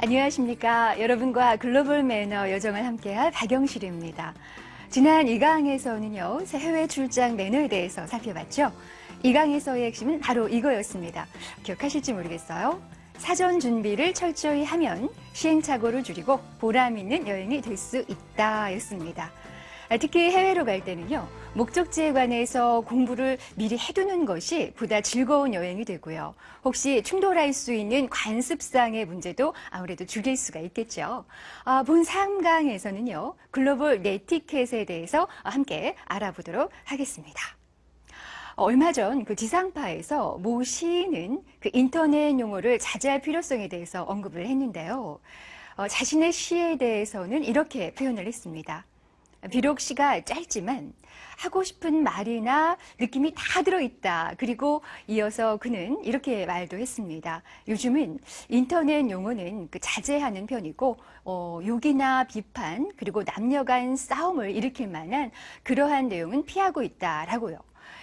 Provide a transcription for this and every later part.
안녕하십니까. 여러분과 글로벌 매너 여정을 함께할 박영실입니다. 지난 2강에서는요, 해외 출장 매너에 대해서 살펴봤죠. 2강에서의 핵심은 바로 이거였습니다. 기억하실지 모르겠어요. 사전 준비를 철저히 하면 시행착오를 줄이고 보람 있는 여행이 될 수 있다 였습니다. 특히 해외로 갈 때는요, 목적지에 관해서 공부를 미리 해두는 것이 보다 즐거운 여행이 되고요. 혹시 충돌할 수 있는 관습상의 문제도 아무래도 줄일 수가 있겠죠. 본 3강에서는요, 글로벌 네티켓에 대해서 함께 알아보도록 하겠습니다. 얼마 전 그 지상파에서 모 시인은 그 인터넷 용어를 자제할 필요성에 대해서 언급을 했는데요. 자신의 시에 대해서는 이렇게 표현을 했습니다. 비록 시가 짧지만 하고 싶은 말이나 느낌이 다 들어있다. 그리고 이어서 그는 이렇게 말도 했습니다. 요즘은 인터넷 용어는 자제하는 편이고 욕이나 비판 그리고 남녀 간 싸움을 일으킬 만한 그러한 내용은 피하고 있다라고요.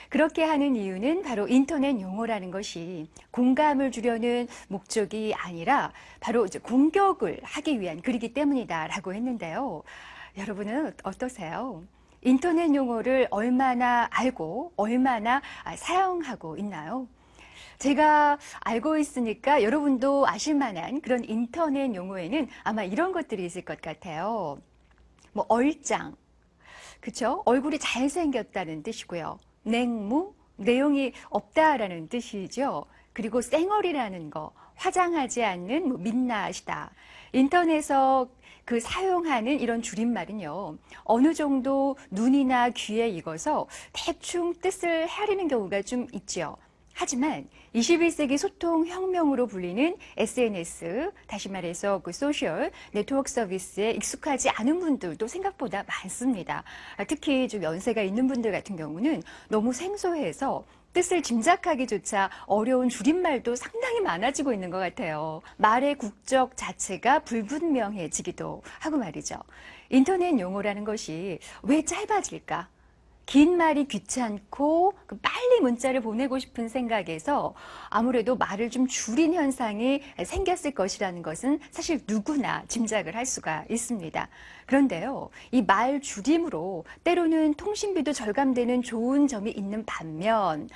그렇게 하는 이유는 바로 인터넷 용어라는 것이 공감을 주려는 목적이 아니라 바로 이제 공격을 하기 위한 글이기 때문이다라고 했는데요. 여러분은 어떠세요? 인터넷 용어를 얼마나 알고 얼마나 사용하고 있나요? 제가 알고 있으니까 여러분도 아실 만한 그런 인터넷 용어에는 아마 이런 것들이 있을 것 같아요. 뭐 얼짱, 그쵸? 얼굴이 잘생겼다는 뜻이고요. 냉무, 내용이 없다라는 뜻이죠. 그리고 쌩얼이라는 거, 화장하지 않는 민낯이다. 인터넷에서 그 사용하는 이런 줄임말은요, 어느 정도 눈이나 귀에 익어서 대충 뜻을 헤아리는 경우가 좀 있죠. 하지만 21세기 소통 혁명으로 불리는 SNS, 다시 말해서 그 소셜 네트워크 서비스에 익숙하지 않은 분들도 생각보다 많습니다. 특히 좀 연세가 있는 분들 같은 경우는 너무 생소해서 뜻을 짐작하기조차 어려운 줄임말도 상당히 많아지고 있는 것 같아요. 말의 국적 자체가 불분명해지기도 하고 말이죠. 인터넷 용어라는 것이 왜 짧아질까? 긴 말이 귀찮고 빨리 문자를 보내고 싶은 생각에서 아무래도 말을 좀 줄인 현상이 생겼을 것이라는 것은 사실 누구나 짐작을 할 수가 있습니다. 그런데요, 이 말 줄임으로 때로는 통신비도 절감되는 좋은 점이 있는 반면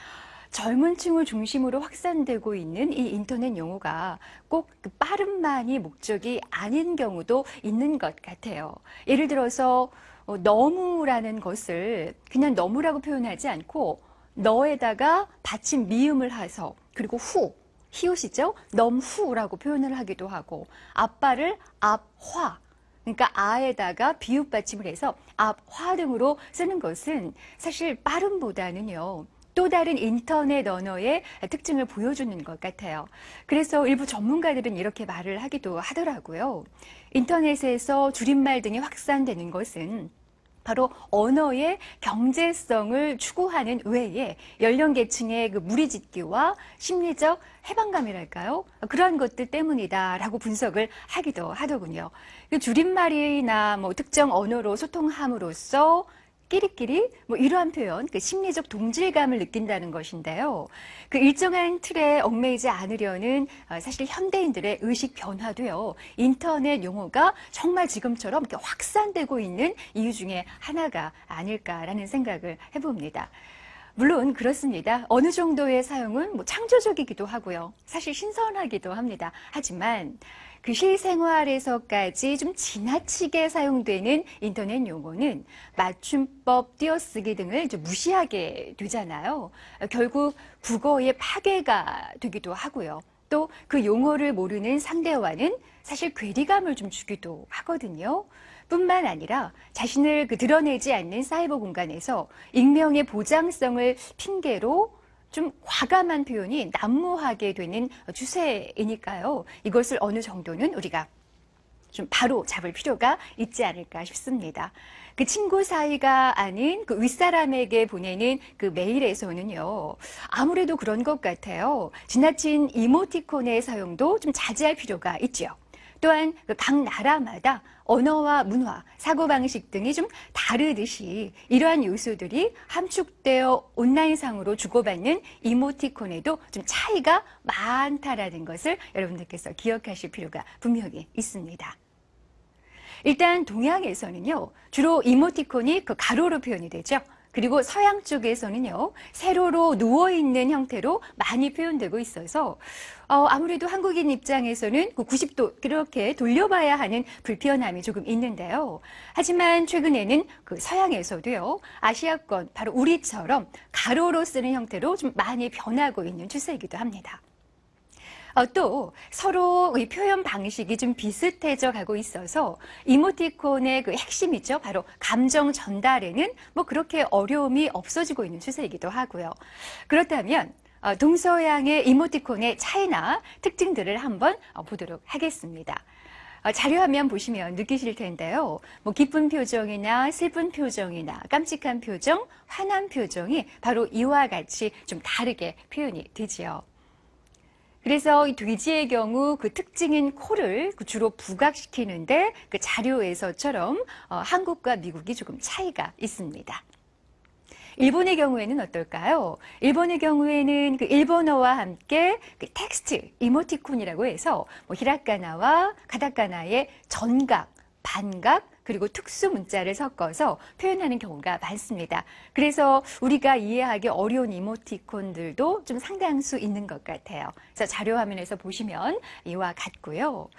젊은 층을 중심으로 확산되고 있는 이 인터넷 용어가 꼭 빠름만이 목적이 아닌 경우도 있는 것 같아요. 예를 들어서 너무라는 것을 그냥 너무라고 표현하지 않고 너에다가 받침 미음을 해서 그리고 후, 히읗이죠? 넘후라고 표현을 하기도 하고 아빠를 앞화, 그러니까 아에다가 비읍 받침을 해서 앞화 등으로 쓰는 것은 사실 빠름보다는요. 또 다른 인터넷 언어의 특징을 보여주는 것 같아요. 그래서 일부 전문가들은 이렇게 말을 하기도 하더라고요. 인터넷에서 줄임말 등이 확산되는 것은 바로 언어의 경제성을 추구하는 외에 연령계층의 그 무리짓기와 심리적 해방감이랄까요? 그런 것들 때문이다라고 분석을 하기도 하더군요. 줄임말이나 뭐 특정 언어로 소통함으로써 끼리끼리 뭐 이러한 표현, 그 심리적 동질감을 느낀다는 것인데요. 그 일정한 틀에 얽매이지 않으려는 사실 현대인들의 의식 변화도요. 인터넷 용어가 정말 지금처럼 이렇게 확산되고 있는 이유 중에 하나가 아닐까라는 생각을 해봅니다. 물론 그렇습니다. 어느 정도의 사용은 뭐 창조적이기도 하고요. 사실 신선하기도 합니다. 하지만 그 실생활에서까지 좀 지나치게 사용되는 인터넷 용어는 맞춤법, 띄어쓰기 등을 좀 무시하게 되잖아요. 결국 국어의 파괴가 되기도 하고요. 또 그 용어를 모르는 상대와는 사실 괴리감을 좀 주기도 하거든요. 뿐만 아니라 자신을 드러내지 않는 사이버 공간에서 익명의 보장성을 핑계로 좀 과감한 표현이 난무하게 되는 추세이니까요. 이것을 어느 정도는 우리가 좀 바로 잡을 필요가 있지 않을까 싶습니다. 그 친구 사이가 아닌 그 윗사람에게 보내는 그 메일에서는요. 아무래도 그런 것 같아요. 지나친 이모티콘의 사용도 좀 자제할 필요가 있죠. 또한 각 나라마다 언어와 문화, 사고방식 등이 좀 다르듯이 이러한 요소들이 함축되어 온라인상으로 주고받는 이모티콘에도 좀 차이가 많다라는 것을 여러분들께서 기억하실 필요가 분명히 있습니다. 일단 동양에서는요, 주로 이모티콘이 그 가로로 표현이 되죠. 그리고 서양 쪽에서는요, 세로로 누워있는 형태로 많이 표현되고 있어서 아무래도 한국인 입장에서는 90도 그렇게 돌려봐야 하는 불편함이 조금 있는데요. 하지만 최근에는 그 서양에서도요, 아시아권, 바로 우리처럼 가로로 쓰는 형태로 좀 많이 변하고 있는 추세이기도 합니다. 또 서로 이 표현 방식이 좀 비슷해져 가고 있어서 이모티콘의 그 핵심이죠. 바로 감정 전달에는 뭐 그렇게 어려움이 없어지고 있는 추세이기도 하고요. 그렇다면 동서양의 이모티콘의 차이나 특징들을 한번 보도록 하겠습니다. 자료화면 보시면 느끼실 텐데요. 뭐 기쁜 표정이나 슬픈 표정이나 깜찍한 표정, 화난 표정이 바로 이와 같이 좀 다르게 표현이 되지요. 그래서 이 돼지의 경우 그 특징인 코를 주로 부각시키는데 그 자료에서처럼 한국과 미국이 조금 차이가 있습니다. 일본의 경우에는 어떨까요? 일본의 경우에는 그 일본어와 함께 그 텍스트, 이모티콘이라고 해서 뭐 히라가나와 가타카나의 전각, 반각, 그리고 특수 문자를 섞어서 표현하는 경우가 많습니다. 그래서 우리가 이해하기 어려운 이모티콘들도 좀 상당수 있는 것 같아요. 그래서 자료 화면에서 보시면 이와 같고요.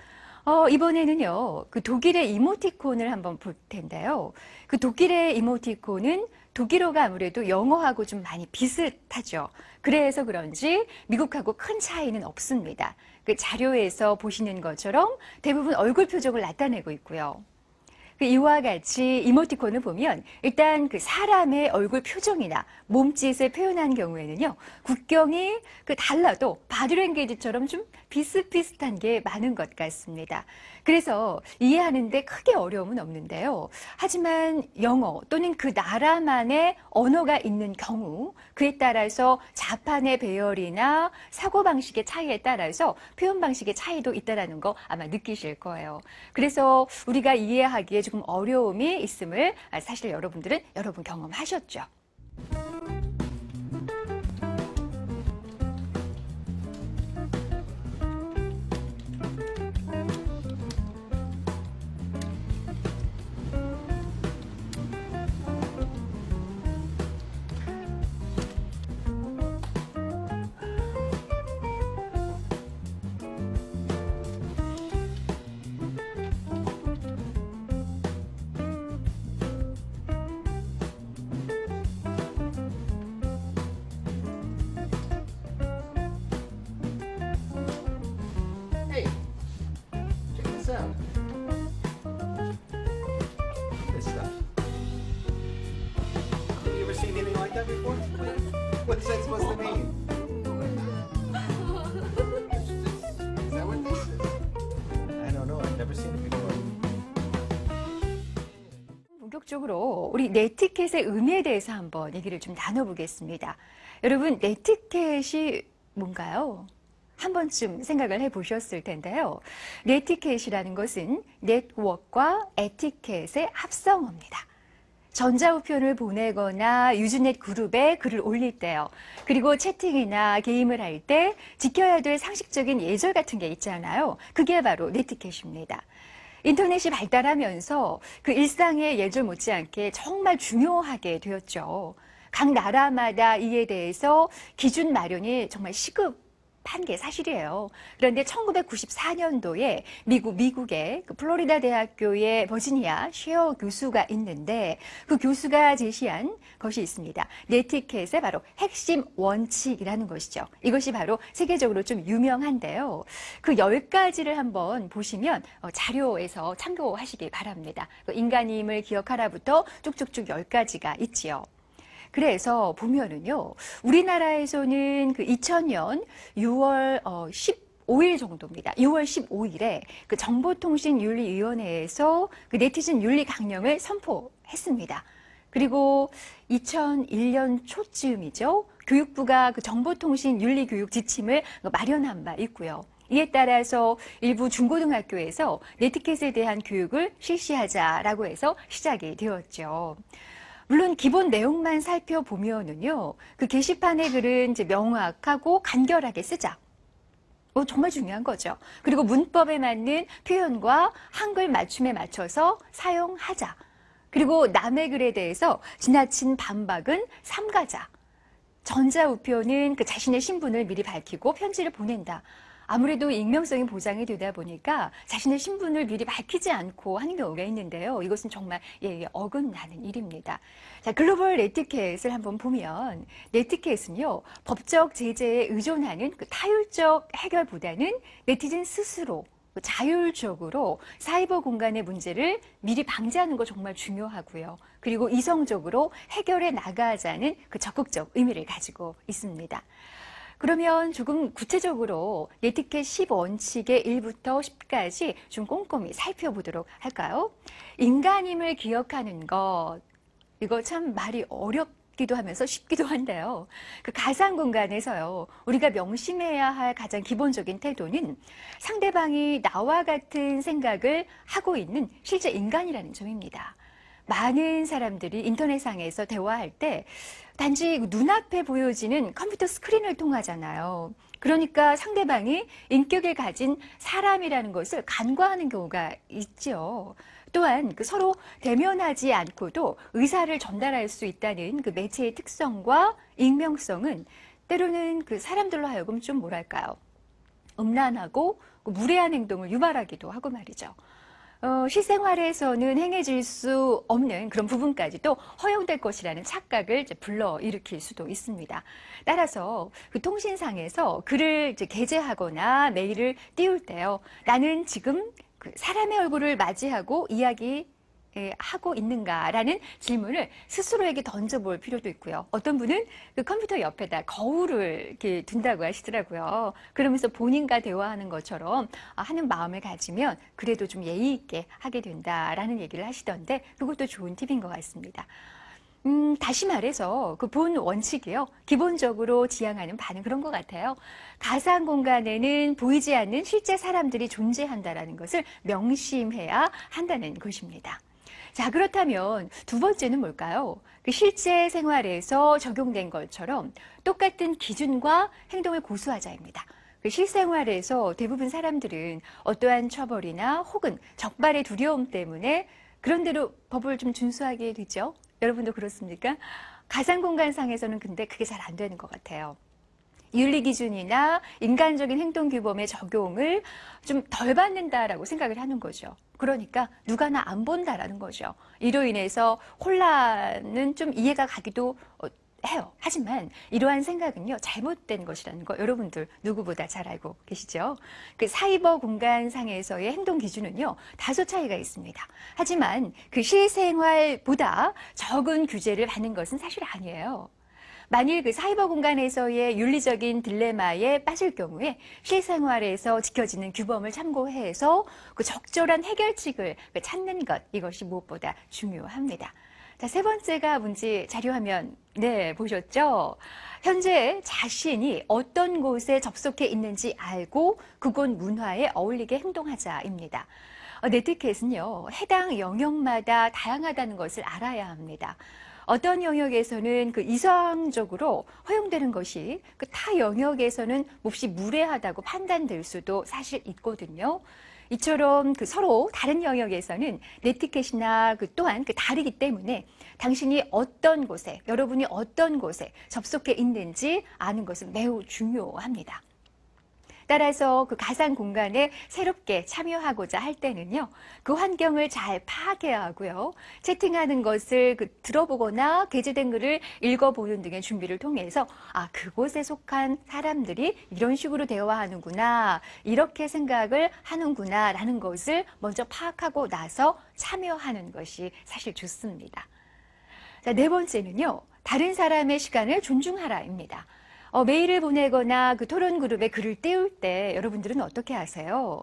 이번에는요, 그 독일의 이모티콘을 한번 볼 텐데요. 그 독일의 이모티콘은 독일어가 아무래도 영어하고 좀 많이 비슷하죠. 그래서 그런지 미국하고 큰 차이는 없습니다. 그 자료에서 보시는 것처럼 대부분 얼굴 표정을 나타내고 있고요. 이와 같이 이모티콘을 보면 일단 그 사람의 얼굴 표정이나 몸짓을 표현하는 경우에는요, 국경이 그 달라도 바디랭귀지처럼 좀 비슷비슷한 게 많은 것 같습니다. 그래서 이해하는데 크게 어려움은 없는데요. 하지만 영어 또는 그 나라만의 언어가 있는 경우 그에 따라서 자판의 배열이나 사고방식의 차이에 따라서 표현 방식의 차이도 있다는 거 아마 느끼실 거예요. 그래서 우리가 이해하기에 조금 어려움이 있음을 사실 여러분들은 여러 분 경험하셨죠. Hey, check this out. This stuff. You ever seen anything like that before? What's that supposed to mean? Is that what this is? I don't know. I've never seen it before. 본격적으로 우리 네티켓의 의미에 대해서 한번 얘기를 좀 나눠보겠습니다. 여러분, 네티켓이 뭔가요? 한 번쯤 생각을 해보셨을 텐데요. 네티켓이라는 것은 네트워크와 에티켓의 합성어입니다. 전자우편을 보내거나 유즈넷 그룹에 글을 올릴 때요. 그리고 채팅이나 게임을 할 때 지켜야 될 상식적인 예절 같은 게 있잖아요. 그게 바로 네티켓입니다. 인터넷이 발달하면서 그 일상의 예절 못지않게 정말 중요하게 되었죠. 각 나라마다 이에 대해서 기준 마련이 정말 시급한 게 사실이에요. 그런데 1994년도에 미국의 그 플로리다 대학교의 버지니아 쉐어 교수가 있는데 그 교수가 제시한 것이 있습니다. 네티켓의 바로 핵심 원칙이라는 것이죠. 이것이 바로 세계적으로 좀 유명한데요. 그 10가지를 한번 보시면 자료에서 참고하시기 바랍니다. 인간임을 기억하라부터 쭉쭉쭉 10가지가 있지요. 그래서 보면은요, 우리나라에서는 그 2000년 6월 15일 정도입니다. 6월 15일에 그 정보통신윤리위원회에서 그 네티즌 윤리 강령을 선포했습니다. 그리고 2001년 초쯤이죠. 교육부가 그 정보통신 윤리교육 지침을 마련한 바 있고요. 이에 따라서 일부 중고등학교에서 네티켓에 대한 교육을 실시하자라고 해서 시작이 되었죠. 물론 기본 내용만 살펴보면은요, 그 게시판의 글은 이제 명확하고 간결하게 쓰자. 정말 중요한 거죠. 그리고 문법에 맞는 표현과 한글 맞춤에 맞춰서 사용하자. 그리고 남의 글에 대해서 지나친 반박은 삼가자. 전자우표는 그 자신의 신분을 미리 밝히고 편지를 보낸다. 아무래도 익명성이 보장이 되다 보니까 자신의 신분을 미리 밝히지 않고 하는 경우가 있는데요. 이것은 정말 예의에 어긋나는 일입니다. 자, 글로벌 네티켓을 한번 보면 네티켓은요, 법적 제재에 의존하는 그 타율적 해결보다는 네티즌 스스로 자율적으로 사이버 공간의 문제를 미리 방지하는 거 정말 중요하고요. 그리고 이성적으로 해결해 나가자는 그 적극적 의미를 가지고 있습니다. 그러면 조금 구체적으로 네티켓 10원칙의 1부터 10까지 좀 꼼꼼히 살펴보도록 할까요? 인간임을 기억하는 것, 이거 참 말이 어렵기도 하면서 쉽기도 한데요. 그 가상 공간에서요, 우리가 명심해야 할 가장 기본적인 태도는 상대방이 나와 같은 생각을 하고 있는 실제 인간이라는 점입니다. 많은 사람들이 인터넷상에서 대화할 때 단지 눈앞에 보여지는 컴퓨터 스크린을 통하잖아요. 그러니까 상대방이 인격을 가진 사람이라는 것을 간과하는 경우가 있죠. 또한 그 서로 대면하지 않고도 의사를 전달할 수 있다는 그 매체의 특성과 익명성은 때로는 그 사람들로 하여금 좀 뭐랄까요? 음란하고 무례한 행동을 유발하기도 하고 말이죠. 실생활에서는 행해질 수 없는 그런 부분까지도 허용될 것이라는 착각을 이제 불러일으킬 수도 있습니다. 따라서 그 통신상에서 글을 이제 게재하거나 메일을 띄울 때요, 나는 지금 그 사람의 얼굴을 맞이하고 하고 있는가라는 질문을 스스로에게 던져볼 필요도 있고요. 어떤 분은 그 컴퓨터 옆에다 거울을 이렇게 둔다고 하시더라고요. 그러면서 본인과 대화하는 것처럼 하는 마음을 가지면 그래도 좀 예의 있게 하게 된다라는 얘기를 하시던데 그것도 좋은 팁인 것 같습니다. 다시 말해서 그 본 원칙이요, 기본적으로 지향하는 바는 그런 것 같아요. 가상 공간에는 보이지 않는 실제 사람들이 존재한다라는 것을 명심해야 한다는 것입니다. 자, 그렇다면 두 번째는 뭘까요? 그 실제 생활에서 적용된 것처럼 똑같은 기준과 행동을 고수하자입니다. 그 실생활에서 대부분 사람들은 어떠한 처벌이나 혹은 적발의 두려움 때문에 그런대로 법을 좀 준수하게 되죠. 여러분도 그렇습니까? 가상 공간상에서는 근데 그게 잘 안 되는 것 같아요. 윤리 기준이나 인간적인 행동 규범의 적용을 좀 덜 받는다라고 생각을 하는 거죠. 그러니까 누가 나 안 본다라는 거죠. 이로 인해서 혼란은 좀 이해가 가기도 해요. 하지만 이러한 생각은요, 잘못된 것이라는 거 여러분들 누구보다 잘 알고 계시죠? 그 사이버 공간상에서의 행동 기준은요, 다소 차이가 있습니다. 하지만 그 실생활보다 적은 규제를 받는 것은 사실 아니에요. 만일 그 사이버 공간에서의 윤리적인 딜레마에 빠질 경우에 실생활에서 지켜지는 규범을 참고해서 그 적절한 해결책을 찾는 것, 이것이 무엇보다 중요합니다. 자, 세 번째가 뭔지 자료화면 보셨죠? 현재 자신이 어떤 곳에 접속해 있는지 알고 그곳 문화에 어울리게 행동하자입니다. 네티켓은요, 해당 영역마다 다양하다는 것을 알아야 합니다. 어떤 영역에서는 그 이성적으로 허용되는 것이 그 타 영역에서는 몹시 무례하다고 판단될 수도 사실 있거든요. 이처럼 그 서로 다른 영역에서는 네티켓이나 그 또한 그 다르기 때문에 당신이 어떤 곳에, 여러분이 어떤 곳에 접속해 있는지 아는 것은 매우 중요합니다. 따라서 그 가상 공간에 새롭게 참여하고자 할 때는요, 그 환경을 잘 파악해야 하고요. 채팅하는 것을 들어보거나 게재된 글을 읽어보는 등의 준비를 통해서 그곳에 속한 사람들이 이런 식으로 대화하는구나, 이렇게 생각을 하는구나 라는 것을 먼저 파악하고 나서 참여하는 것이 사실 좋습니다. 자, 네 번째는요, 다른 사람의 시간을 존중하라입니다. 메일을 보내거나 그 토론 그룹에 글을 띄울 때 여러분들은 어떻게 하세요?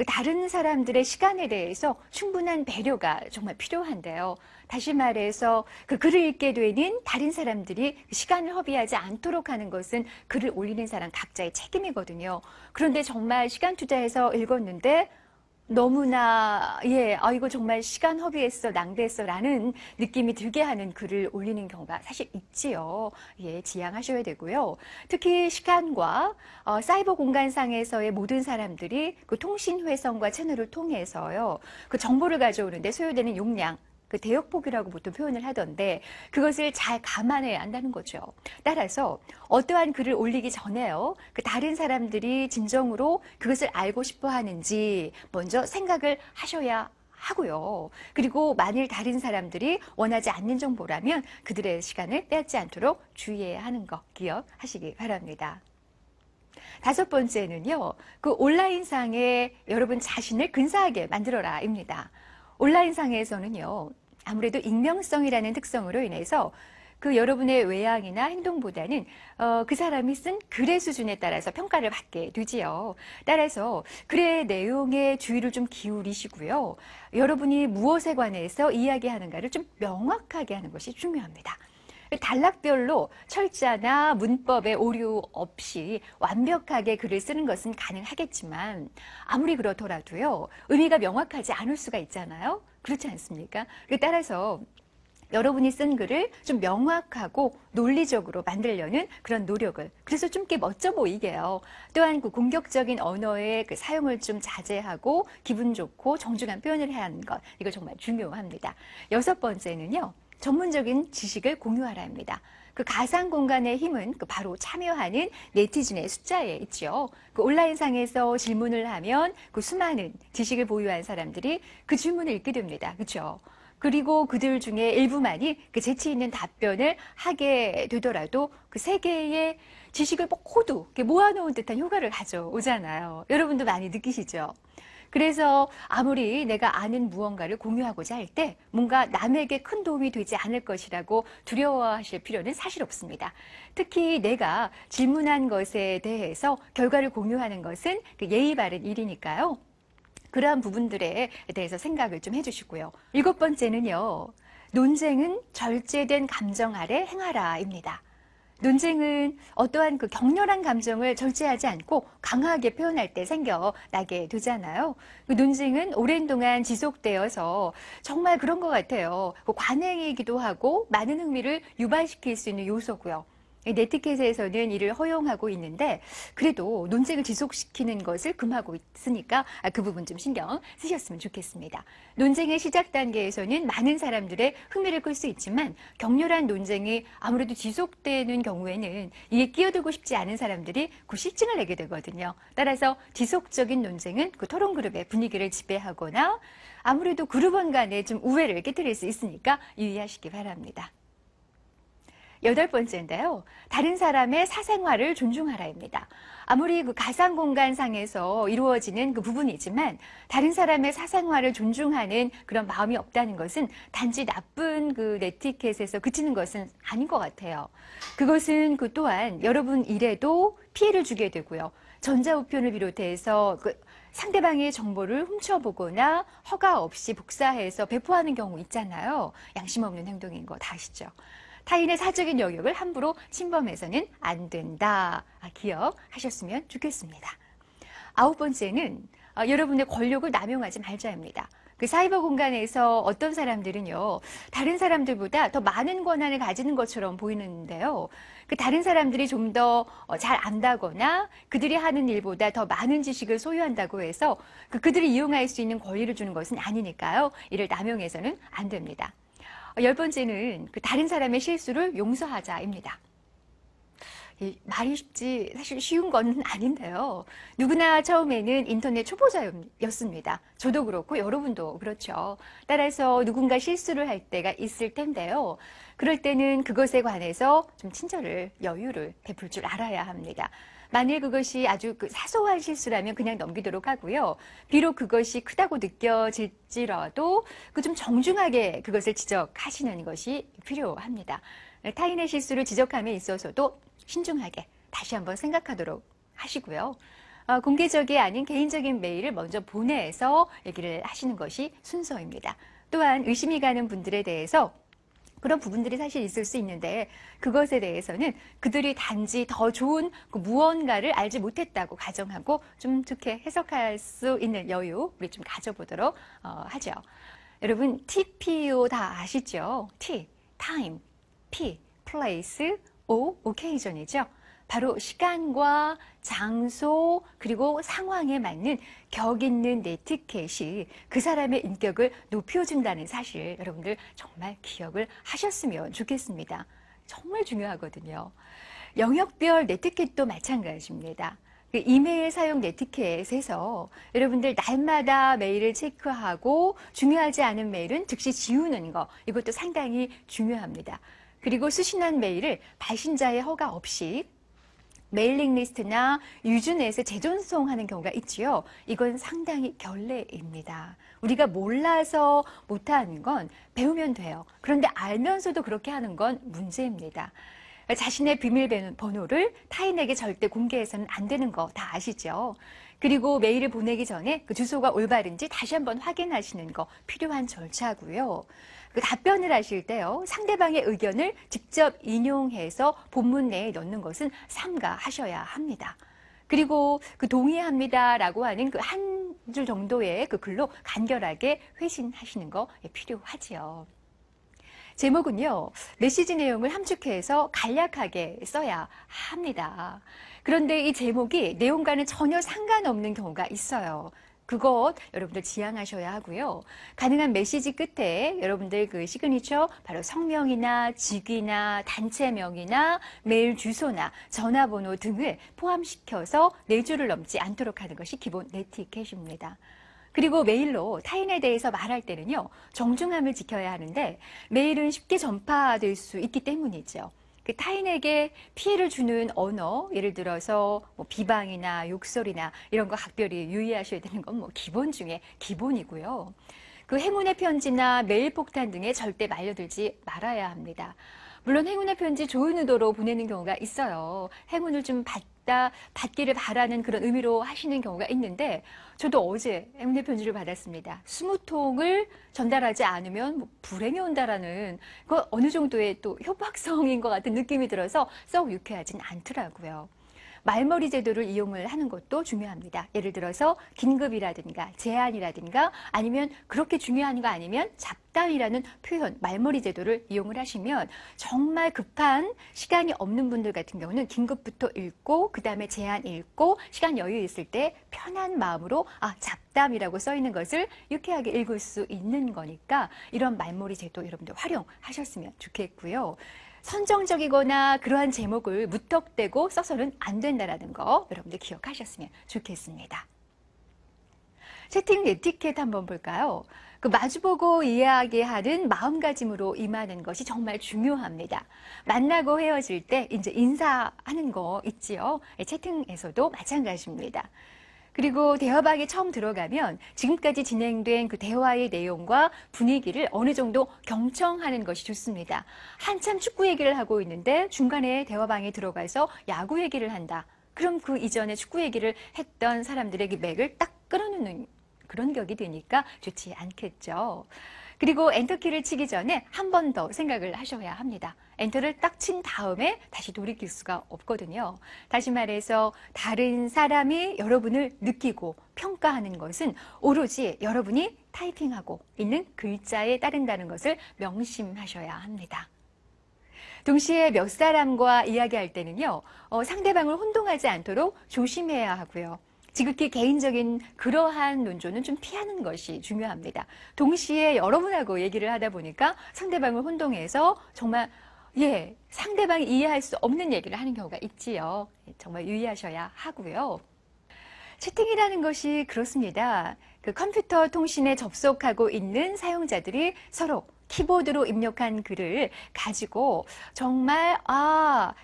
다른 사람들의 시간에 대해서 충분한 배려가 정말 필요한데요. 다시 말해서 그 글을 읽게 되는 다른 사람들이 시간을 허비하지 않도록 하는 것은 글을 올리는 사람 각자의 책임이거든요. 그런데 정말 시간 투자해서 읽었는데 너무나 이거 정말 시간 허비했어, 낭비했어라는 느낌이 들게 하는 글을 올리는 경우가 사실 있지요. 지양하셔야 되고요. 특히 시간과 사이버 공간상에서의 모든 사람들이 그 통신 회선과 채널을 통해서요, 그 정보를 가져오는데 소요되는 용량, 그 대역폭이라고 보통 표현을 하던데 그것을 잘 감안해야 한다는 거죠. 따라서 어떠한 글을 올리기 전에요, 그 다른 사람들이 진정으로 그것을 알고 싶어 하는지 먼저 생각을 하셔야 하고요. 그리고 만일 다른 사람들이 원하지 않는 정보라면 그들의 시간을 빼앗지 않도록 주의해야 하는 거 기억하시기 바랍니다. 다섯 번째는요, 그 온라인상에 여러분 자신을 근사하게 만들어라입니다. 온라인상에서는요, 아무래도 익명성이라는 특성으로 인해서 그 여러분의 외향이나 행동보다는 그 사람이 쓴 글의 수준에 따라서 평가를 받게 되지요. 따라서 글의 내용에 주의를 좀 기울이시고요. 여러분이 무엇에 관해서 이야기하는가를 좀 명확하게 하는 것이 중요합니다. 단락별로 철자나 문법의 오류 없이 완벽하게 글을 쓰는 것은 가능하겠지만 아무리 그렇더라도요, 의미가 명확하지 않을 수가 있잖아요. 그렇지 않습니까? 따라서 여러분이 쓴 글을 좀 명확하고 논리적으로 만들려는 그런 노력을, 그래서 좀 꽤 멋져 보이게요. 또한 그 공격적인 언어의 그 사용을 좀 자제하고 기분 좋고 정중한 표현을 해야 하는 것, 이거 정말 중요합니다. 여섯 번째는요, 전문적인 지식을 공유하라입니다. 그 가상 공간의 힘은 그 바로 참여하는 네티즌의 숫자에 있죠. 그 온라인상에서 질문을 하면 그 수많은 지식을 보유한 사람들이 그 질문을 읽게 됩니다. 그렇죠? 그리고 그들 중에 일부만이 그 재치 있는 답변을 하게 되더라도 그 세계의 지식을 모두 모아놓은 듯한 효과를 가져오잖아요. 여러분도 많이 느끼시죠? 그래서 아무리 내가 아는 무언가를 공유하고자 할 때 뭔가 남에게 큰 도움이 되지 않을 것이라고 두려워하실 필요는 사실 없습니다. 특히 내가 질문한 것에 대해서 결과를 공유하는 것은 그 예의 바른 일이니까요. 그러한 부분들에 대해서 생각을 좀 해주시고요. 일곱 번째는요, 논쟁은 절제된 감정 아래 행하라입니다. 논쟁은 어떠한 그 격렬한 감정을 절제하지 않고 강하게 표현할 때 생겨나게 되잖아요. 그 논쟁은 오랜 동안 지속되어서 정말 그런 것 같아요. 관행이기도 하고 많은 흥미를 유발시킬 수 있는 요소고요. 네티켓에서는 이를 허용하고 있는데 그래도 논쟁을 지속시키는 것을 금하고 있으니까 그 부분 좀 신경 쓰셨으면 좋겠습니다. 논쟁의 시작 단계에서는 많은 사람들의 흥미를 끌 수 있지만 격렬한 논쟁이 아무래도 지속되는 경우에는 이에 끼어들고 싶지 않은 사람들이 그 실증을 내게 되거든요. 따라서 지속적인 논쟁은 그 토론 그룹의 분위기를 지배하거나 아무래도 그룹원 간에 좀 우애를 깨뜨릴 수 있으니까 유의하시기 바랍니다. 여덟 번째인데요, 다른 사람의 사생활을 존중하라입니다. 아무리 그 가상 공간상에서 이루어지는 그 부분이지만 다른 사람의 사생활을 존중하는 그런 마음이 없다는 것은 단지 나쁜 그 네티켓에서 그치는 것은 아닌 것 같아요. 그것은 그 또한 여러분 일에도 피해를 주게 되고요. 전자우편을 비롯해서 그 상대방의 정보를 훔쳐보거나 허가 없이 복사해서 배포하는 경우 있잖아요. 양심 없는 행동인 거 다 아시죠? 타인의 사적인 영역을 함부로 침범해서는 안 된다. 기억하셨으면 좋겠습니다. 아홉 번째는 여러분의 권력을 남용하지 말자입니다. 그 사이버 공간에서 어떤 사람들은요, 다른 사람들보다 더 많은 권한을 가지는 것처럼 보이는데요. 그 다른 사람들이 좀 더 잘 안다거나 그들이 하는 일보다 더 많은 지식을 소유한다고 해서 그들이 이용할 수 있는 권리를 주는 것은 아니니까요. 이를 남용해서는 안 됩니다. 열 번째는 그 다른 사람의 실수를 용서하자입니다. 말이 쉽지 사실 쉬운 건 아닌데요. 누구나 처음에는 인터넷 초보자였습니다. 저도 그렇고 여러분도 그렇죠. 따라서 누군가 실수를 할 때가 있을 텐데요. 그럴 때는 그것에 관해서 좀 친절을, 여유를 베풀 줄 알아야 합니다. 만일 그것이 아주 사소한 실수라면 그냥 넘기도록 하고요. 비록 그것이 크다고 느껴질지라도 좀 정중하게 그것을 지적하시는 것이 필요합니다. 타인의 실수를 지적함에 있어서도 신중하게 다시 한번 생각하도록 하시고요. 공개적이 아닌 개인적인 메일을 먼저 보내서 얘기를 하시는 것이 순서입니다. 또한 의심이 가는 분들에 대해서 그런 부분들이 사실 있을 수 있는데 그것에 대해서는 그들이 단지 더 좋은 그 무언가를 알지 못했다고 가정하고 좀 좋게 해석할 수 있는 여유 우리 좀 가져보도록 하죠. 여러분 TPO 다 아시죠? T, time, P, place, O, occasion이죠. 바로 시간과 장소 그리고 상황에 맞는 격 있는 네티켓이 그 사람의 인격을 높여준다는 사실 여러분들 정말 기억을 하셨으면 좋겠습니다. 정말 중요하거든요. 영역별 네티켓도 마찬가지입니다. 그 이메일 사용 네티켓에서 여러분들 날마다 메일을 체크하고 중요하지 않은 메일은 즉시 지우는 거 이것도 상당히 중요합니다. 그리고 수신한 메일을 발신자의 허가 없이 메일링 리스트나 유즈넷에 재전송하는 경우가 있지요. 이건 상당히 결례입니다. 우리가 몰라서 못하는 건 배우면 돼요. 그런데 알면서도 그렇게 하는 건 문제입니다. 자신의 비밀번호를 타인에게 절대 공개해서는 안 되는 거 다 아시죠? 그리고 메일을 보내기 전에 그 주소가 올바른지 다시 한번 확인하시는 거 필요한 절차고요. 그 답변을 하실 때요. 상대방의 의견을 직접 인용해서 본문 내에 넣는 것은 삼가하셔야 합니다. 그리고 그 동의합니다라고 하는 그 한 줄 정도의 그 글로 간결하게 회신하시는 거 필요하지요. 제목은요, 메시지 내용을 함축해서 간략하게 써야 합니다. 그런데 이 제목이 내용과는 전혀 상관없는 경우가 있어요. 그것 여러분들 지양하셔야 하고요. 가능한 메시지 끝에 여러분들 그 시그니처 바로 성명이나 직위나 단체명이나 메일 주소나 전화번호 등을 포함시켜서 4줄을 넘지 않도록 하는 것이 기본 네티켓입니다. 그리고 메일로 타인에 대해서 말할 때는요, 정중함을 지켜야 하는데 메일은 쉽게 전파될 수 있기 때문이죠. 그 타인에게 피해를 주는 언어, 예를 들어서 뭐 비방이나 욕설이나 이런 거 각별히 유의하셔야 되는 건 뭐 기본 중에 기본이고요. 그 행운의 편지나 메일 폭탄 등에 절대 말려들지 말아야 합니다. 물론 행운의 편지 좋은 의도로 보내는 경우가 있어요. 행운을 좀 받기를 바라는 그런 의미로 하시는 경우가 있는데 저도 어제 행운의 편지를 받았습니다. 20통을 전달하지 않으면 뭐 불행이 온다라는 그 어느 정도의 또 협박성인 것 같은 느낌이 들어서 썩 유쾌하진 않더라고요. 말머리 제도를 이용을 하는 것도 중요합니다. 예를 들어서 긴급이라든가 제한이라든가 아니면 그렇게 중요한 거 아니면 잡담이라는 표현, 말머리 제도를 이용을 하시면 정말 급한 시간이 없는 분들 같은 경우는 긴급부터 읽고 그 다음에 제한 읽고 시간 여유 있을 때 편한 마음으로 잡담이라고 써 있는 것을 유쾌하게 읽을 수 있는 거니까 이런 말머리 제도 여러분들 활용하셨으면 좋겠고요. 선정적이거나 그러한 제목을 무턱대고 써서는 안 된다는 거 여러분들 기억하셨으면 좋겠습니다. 채팅 에티켓 한번 볼까요? 그 마주보고 이야기하는 마음가짐으로 임하는 것이 정말 중요합니다. 만나고 헤어질 때 이제 인사하는 거 있지요. 채팅에서도 마찬가지입니다. 그리고 대화방에 처음 들어가면 지금까지 진행된 그 대화의 내용과 분위기를 어느 정도 경청하는 것이 좋습니다. 한참 축구 얘기를 하고 있는데 중간에 대화방에 들어가서 야구 얘기를 한다. 그럼 그 이전에 축구 얘기를 했던 사람들의 그 맥을 딱 끊어놓는 그런 격이 되니까 좋지 않겠죠. 그리고 엔터키를 치기 전에 한 번 더 생각을 하셔야 합니다. 엔터를 딱 친 다음에 다시 돌이킬 수가 없거든요. 다시 말해서 다른 사람이 여러분을 느끼고 평가하는 것은 오로지 여러분이 타이핑하고 있는 글자에 따른다는 것을 명심하셔야 합니다. 동시에 몇 사람과 이야기할 때는요, 상대방을 혼동하지 않도록 조심해야 하고요. 지극히 개인적인 그러한 논조는 좀 피하는 것이 중요합니다. 동시에 여러분하고 얘기를 하다 보니까 상대방을 혼동해서 정말 상대방이 이해할 수 없는 얘기를 하는 경우가 있지요. 정말 유의하셔야 하고요. 채팅이라는 것이 그렇습니다. 그 컴퓨터 통신에 접속하고 있는 사용자들이 서로 키보드로 입력한 글을 가지고 정말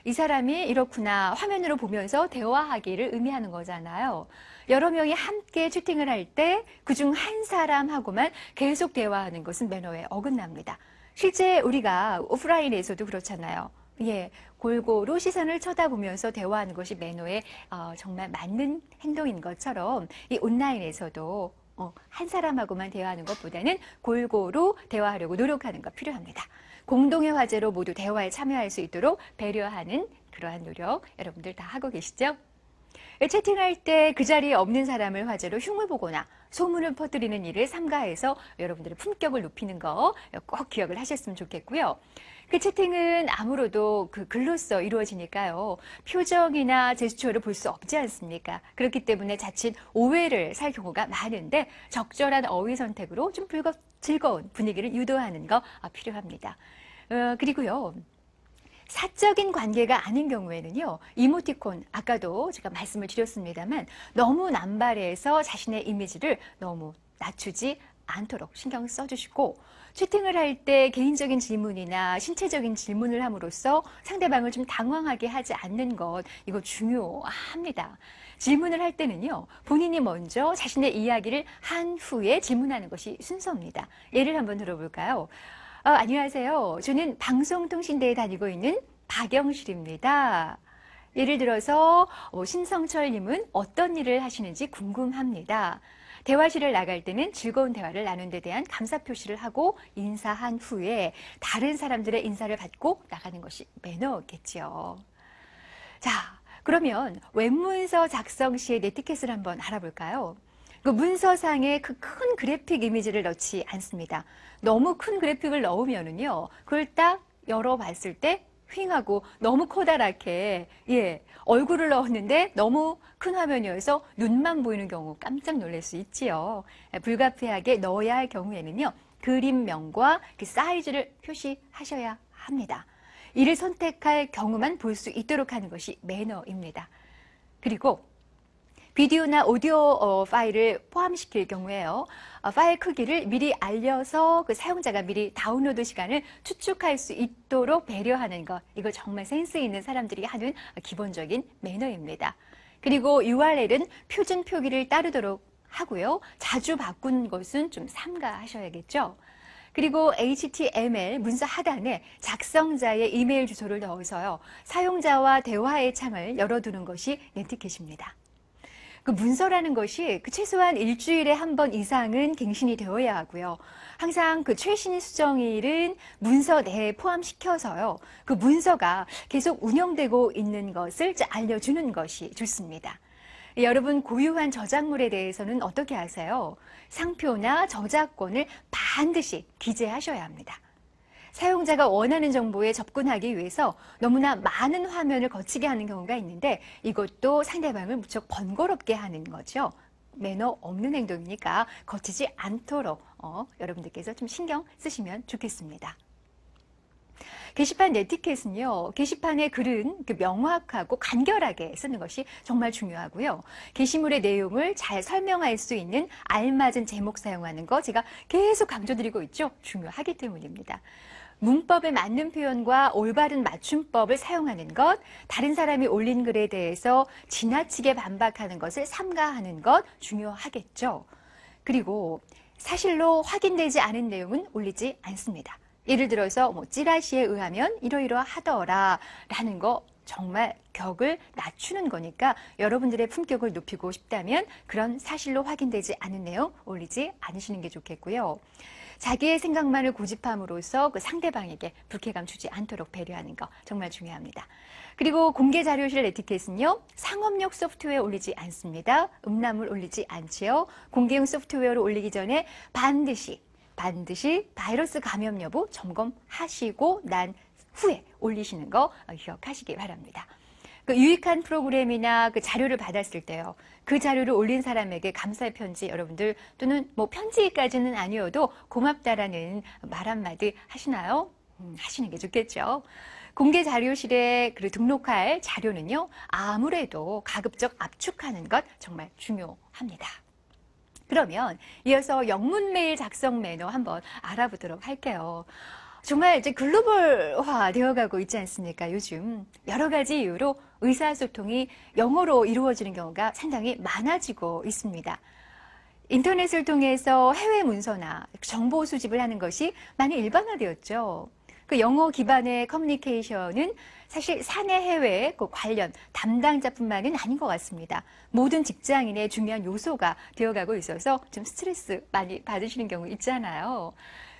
이 사람이 이렇구나 화면으로 보면서 대화하기를 의미하는 거잖아요. 여러 명이 함께 채팅을 할 때 그중 한 사람하고만 계속 대화하는 것은 매너에 어긋납니다. 실제 우리가 오프라인에서도 그렇잖아요. 골고루 시선을 쳐다보면서 대화하는 것이 매너에 정말 맞는 행동인 것처럼 이 온라인에서도 한 사람하고만 대화하는 것보다는 골고루 대화하려고 노력하는 것 필요합니다. 공동의 화제로 모두 대화에 참여할 수 있도록 배려하는 그러한 노력 여러분들 다 하고 계시죠? 채팅할 때 그 자리에 없는 사람을 화제로 흉을 보거나 소문을 퍼뜨리는 일을 삼가해서 여러분들의 품격을 높이는 거 꼭 기억을 하셨으면 좋겠고요. 그 채팅은 아무래도 그 글로써 이루어지니까요. 표정이나 제스처를 볼 수 없지 않습니까? 그렇기 때문에 자칫 오해를 살 경우가 많은데 적절한 어휘 선택으로 좀 즐거운 분위기를 유도하는 거 필요합니다. 그리고요. 사적인 관계가 아닌 경우에는요, 이모티콘, 아까도 제가 말씀을 드렸습니다만, 너무 남발해서 자신의 이미지를 너무 낮추지 않도록 신경 써주시고, 채팅을 할 때 개인적인 질문이나 신체적인 질문을 함으로써 상대방을 좀 당황하게 하지 않는 것, 이거 중요합니다. 질문을 할 때는요, 본인이 먼저 자신의 이야기를 한 후에 질문하는 것이 순서입니다. 예를 한번 들어볼까요? 안녕하세요. 저는 방송통신대에 다니고 있는 박영실입니다. 예를 들어서 신성철님은 어떤 일을 하시는지 궁금합니다. 대화실을 나갈 때는 즐거운 대화를 나눈 데 대한 감사 표시를 하고 인사한 후에 다른 사람들의 인사를 받고 나가는 것이 매너겠지요. 자, 그러면 웹문서 작성 시의 네티켓을 한번 알아볼까요? 그 문서상에 그 큰 그래픽 이미지를 넣지 않습니다. 너무 큰 그래픽을 넣으면은요, 그걸 딱 열어봤을 때 휑하고 너무 커다랗게, 얼굴을 넣었는데 너무 큰 화면이어서 눈만 보이는 경우 깜짝 놀랄 수 있지요. 불가피하게 넣어야 할 경우에는요, 그림명과 그 사이즈를 표시하셔야 합니다. 이를 선택할 경우만 볼 수 있도록 하는 것이 매너입니다. 그리고 비디오나 오디오 파일을 포함시킬 경우에요. 파일 크기를 미리 알려서 그 사용자가 미리 다운로드 시간을 추측할 수 있도록 배려하는 것. 이거 정말 센스 있는 사람들이 하는 기본적인 매너입니다. 그리고 URL은 표준 표기를 따르도록 하고요. 자주 바꾼 것은 좀 삼가하셔야겠죠. 그리고 HTML 문서 하단에 작성자의 이메일 주소를 넣어서요. 사용자와 대화의 창을 열어두는 것이 네티켓입니다. 그 문서라는 것이 최소한 일주일에 한 번 이상은 갱신이 되어야 하고요. 항상 그 최신 수정일은 문서 내에 포함시켜서요. 그 문서가 계속 운영되고 있는 것을 알려주는 것이 좋습니다. 여러분 고유한 저작물에 대해서는 어떻게 하세요? 상표나 저작권을 반드시 기재하셔야 합니다. 사용자가 원하는 정보에 접근하기 위해서 너무나 많은 화면을 거치게 하는 경우가 있는데 이것도 상대방을 무척 번거롭게 하는 거죠. 매너 없는 행동이니까 거치지 않도록 여러분들께서 좀 신경 쓰시면 좋겠습니다. 게시판 네티켓은요, 게시판의 글은 명확하고 간결하게 쓰는 것이 정말 중요하고요. 게시물의 내용을 잘 설명할 수 있는 알맞은 제목 사용하는 거 제가 계속 강조드리고 있죠. 중요하기 때문입니다. 문법에 맞는 표현과 올바른 맞춤법을 사용하는 것, 다른 사람이 올린 글에 대해서 지나치게 반박하는 것을 삼가하는 것 중요하겠죠. 그리고 사실로 확인되지 않은 내용은 올리지 않습니다. 예를 들어서 찌라시에 의하면 이러이러하더라 라는 거 정말 격을 낮추는 거니까 여러분들의 품격을 높이고 싶다면 그런 사실로 확인되지 않은 내용 올리지 않으시는 게 좋겠고요. 자기의 생각만을 고집함으로써 그 상대방에게 불쾌감 주지 않도록 배려하는 거 정말 중요합니다. 그리고 공개 자료실 에티켓은요. 상업용 소프트웨어 올리지 않습니다. 음란물 올리지 않지요. 공개용 소프트웨어를 올리기 전에 반드시 바이러스 감염 여부 점검하시고 난 후에 올리시는 거 기억하시기 바랍니다. 그 유익한 프로그램이나 그 자료를 받았을 때요. 그 자료를 올린 사람에게 감사의 편지 여러분들 또는 편지까지는 아니어도 고맙다라는 말 한마디 하시나요? 하시는 게 좋겠죠. 공개 자료실에 등록할 자료는요. 아무래도 가급적 압축하는 것 정말 중요합니다. 그러면 이어서 영문 메일 작성 매너 한번 알아보도록 할게요. 정말 이제 글로벌화 되어가고 있지 않습니까? 요즘 여러 가지 이유로 의사소통이 영어로 이루어지는 경우가 상당히 많아지고 있습니다. 인터넷을 통해서 해외 문서나 정보 수집을 하는 것이 많이 일반화되었죠. 그 영어 기반의 커뮤니케이션은 사실 사내 해외 그 관련 담당자뿐만은 아닌 것 같습니다. 모든 직장인의 중요한 요소가 되어가고 있어서 좀 스트레스 많이 받으시는 경우 있잖아요.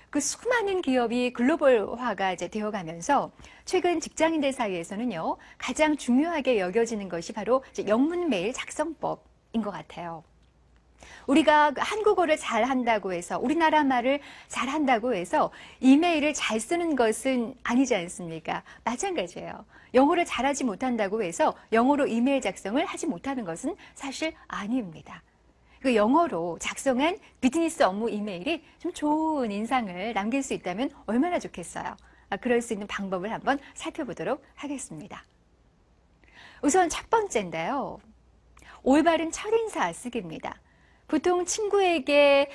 그 수많은 기업이 글로벌화가 이제 되어가면서 최근 직장인들 사이에서는요, 가장 중요하게 여겨지는 것이 바로 이제 영문 메일 작성법인 것 같아요. 우리가 한국어를 잘한다고 해서, 우리나라 말을 잘한다고 해서 이메일을 잘 쓰는 것은 아니지 않습니까? 마찬가지예요. 영어를 잘하지 못한다고 해서 영어로 이메일 작성을 하지 못하는 것은 사실 아닙니다. 그 영어로 작성한 비즈니스 업무 이메일이 좀 좋은 인상을 남길 수 있다면 얼마나 좋겠어요. 그럴 수 있는 방법을 한번 살펴보도록 하겠습니다. 우선 첫 번째인데요. 올바른 첫인사 쓰기입니다. 보통 친구에게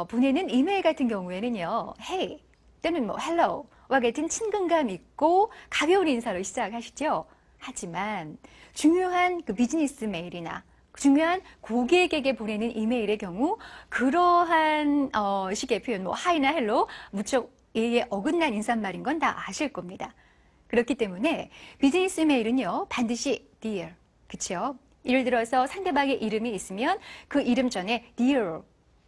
보내는 이메일 같은 경우에는요, hey 또는 뭐 hello와 같은 친근감 있고 가벼운 인사로 시작하시죠. 하지만 중요한 그 비즈니스 메일이나 중요한 고객에게 보내는 이메일의 경우 그러한 식의 표현, 뭐 hi나 hello 무척 예의에 어긋난 인사말인 건 다 아실 겁니다. 그렇기 때문에 비즈니스 메일은요, 반드시 dear, 그렇죠? 예를 들어서 상대방의 이름이 있으면 그 이름 전에 dear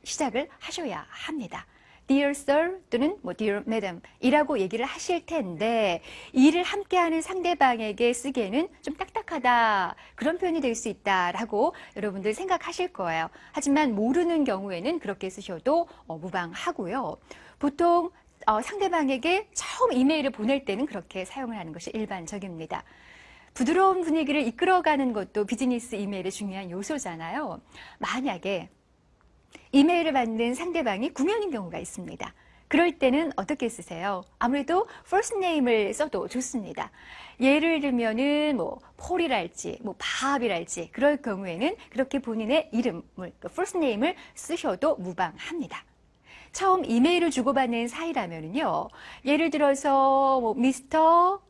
시작을 하셔야 합니다. Dear Sir 또는 뭐 Dear Madam 이라고 얘기를 하실 텐데 일을 함께하는 상대방에게 쓰기에는 좀 딱딱하다, 그런 표현이 될 수 있다라고 여러분들 생각하실 거예요. 하지만 모르는 경우에는 그렇게 쓰셔도 무방하고요. 보통 상대방에게 처음 이메일을 보낼 때는 그렇게 사용을 하는 것이 일반적입니다. 부드러운 분위기를 이끌어가는 것도 비즈니스 이메일의 중요한 요소잖아요. 만약에 이메일을 받는 상대방이 구면인 경우가 있습니다. 그럴 때는 어떻게 쓰세요? 아무래도 first name을 써도 좋습니다. 예를 들면은 뭐 폴이랄지 뭐 밥이랄지 그럴 경우에는 그렇게 본인의 이름을 first name을 쓰셔도 무방합니다. 처음 이메일을 주고받는 사이라면은요, 예를 들어서 뭐 미스터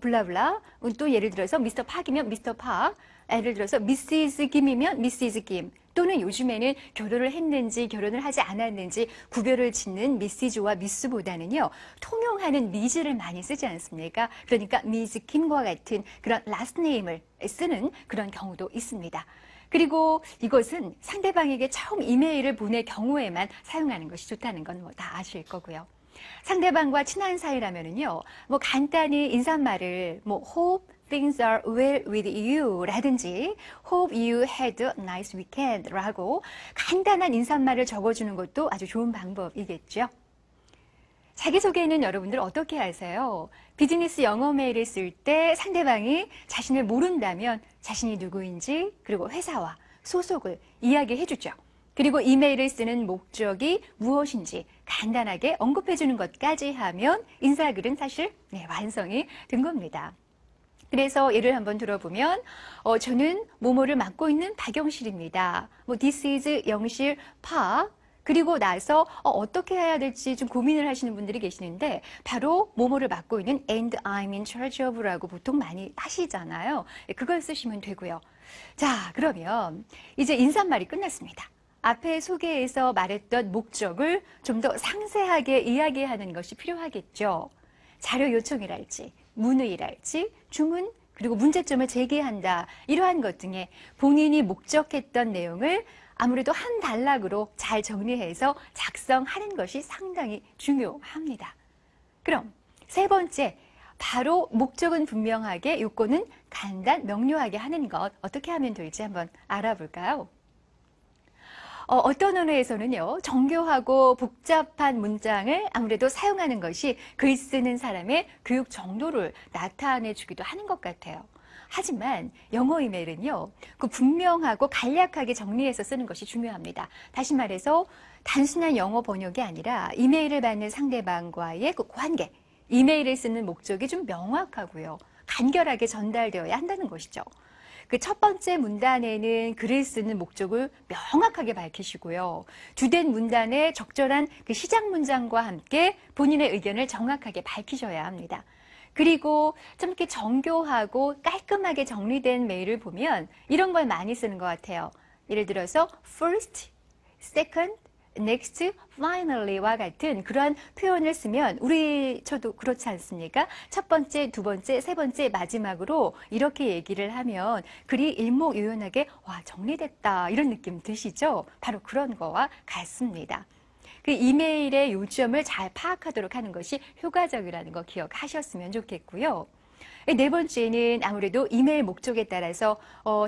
블라블라, 또 예를 들어서 미스터 팍이면 미스터 팍, 예를 들어서 미시즈 김이면 미시즈 김, 또는 요즘에는 결혼을 했는지 결혼을 하지 않았는지 구별을 짓는 미시즈와 미스보다는요, 통용하는 미즈를 많이 쓰지 않습니까? 그러니까 미즈 김과 같은 그런 라스트 네임을 쓰는 그런 경우도 있습니다. 그리고 이것은 상대방에게 처음 이메일을 보낼 경우에만 사용하는 것이 좋다는 건 뭐 다 아실 거고요. 상대방과 친한 사이라면은요, 뭐 간단히 인사말을 뭐 hope things are well with you 라든지 hope you had a nice weekend 라고 간단한 인사말을 적어주는 것도 아주 좋은 방법이겠죠. 자기소개는 여러분들 어떻게 하세요? 비즈니스 영어 메일을 쓸 때 상대방이 자신을 모른다면 자신이 누구인지 그리고 회사와 소속을 이야기해 주죠. 그리고 이메일을 쓰는 목적이 무엇인지 간단하게 언급해 주는 것까지 하면 인사글은 사실 완성이 된 겁니다. 그래서 예를 한번 들어보면 저는 뭐뭐를 맡고 있는 박영실입니다. 뭐 This is 영실 파. 그리고 나서 어떻게 해야 될지 좀 고민을 하시는 분들이 계시는데 바로 뭐뭐를 맡고 있는 and I'm in charge of라고 보통 많이 하시잖아요. 그걸 쓰시면 되고요. 자, 그러면 이제 인사말이 끝났습니다. 앞에 소개에서 말했던 목적을 좀 더 상세하게 이야기하는 것이 필요하겠죠. 자료 요청이랄지 문의랄지 주문 그리고 문제점을 제기한다, 이러한 것 등에 본인이 목적했던 내용을 아무래도 한 단락으로 잘 정리해서 작성하는 것이 상당히 중요합니다. 그럼 세 번째, 바로 목적은 분명하게 요건은 간단 명료하게 하는 것, 어떻게 하면 될지 한번 알아볼까요? 어떤 언어에서는요, 정교하고 복잡한 문장을 아무래도 사용하는 것이 글 쓰는 사람의 교육 정도를 나타내 주기도 하는 것 같아요. 하지만 영어 이메일은요, 그 분명하고 간략하게 정리해서 쓰는 것이 중요합니다. 다시 말해서 단순한 영어 번역이 아니라 이메일을 받는 상대방과의 그 관계, 이메일을 쓰는 목적이 좀 명확하고요, 간결하게 전달되어야 한다는 것이죠. 그 첫 번째 문단에는 글을 쓰는 목적을 명확하게 밝히시고요. 주된 문단에 적절한 그 시작 문장과 함께 본인의 의견을 정확하게 밝히셔야 합니다. 그리고 좀 이렇게 정교하고 깔끔하게 정리된 메일을 보면 이런 걸 많이 쓰는 것 같아요. 예를 들어서 first, second, next, finally와 같은 그러한 표현을 쓰면 저도 그렇지 않습니까? 첫 번째, 두 번째, 세 번째, 마지막으로 이렇게 얘기를 하면 글이 일목요연하게 와, 정리됐다 이런 느낌 드시죠? 바로 그런 거와 같습니다. 그 이메일의 요점을 잘 파악하도록 하는 것이 효과적이라는 거 기억하셨으면 좋겠고요. 네 번째는 아무래도 이메일 목적에 따라서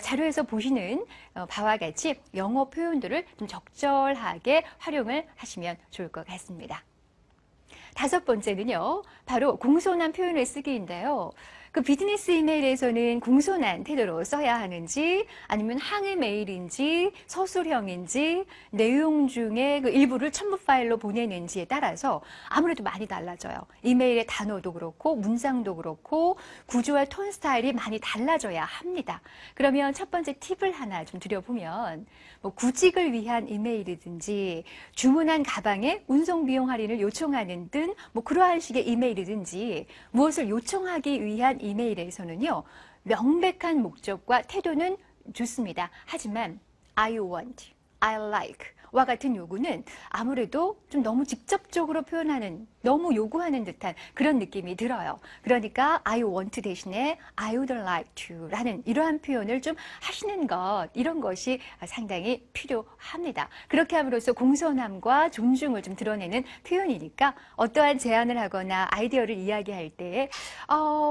자료에서 보시는 바와 같이 영어 표현들을 좀 적절하게 활용을 하시면 좋을 것 같습니다. 다섯 번째는요, 바로 공손한 표현을 쓰기인데요. 그 비즈니스 이메일에서는 공손한 태도로 써야 하는지, 아니면 항의 메일인지, 서술형인지, 내용 중에 그 일부를 첨부 파일로 보내는지에 따라서 아무래도 많이 달라져요. 이메일의 단어도 그렇고, 문장도 그렇고, 구조와 톤 스타일이 많이 달라져야 합니다. 그러면 첫 번째 팁을 하나 좀 드려보면, 뭐 구직을 위한 이메일이든지, 주문한 가방에 운송 비용 할인을 요청하는 등 뭐 그러한 식의 이메일이든지 무엇을 요청하기 위한 이메일에서는요, 명백한 목적과 태도는 좋습니다. 하지만 I want, I like 와 같은 요구는 아무래도 좀 너무 직접적으로 표현하는, 너무 요구하는 듯한 그런 느낌이 들어요. 그러니까 I want 대신에 I would like to 라는 이러한 표현을 좀 하시는 것, 이런 것이 상당히 필요합니다. 그렇게 함으로써 공손함과 존중을 좀 드러내는 표현이니까 어떠한 제안을 하거나 아이디어를 이야기할 때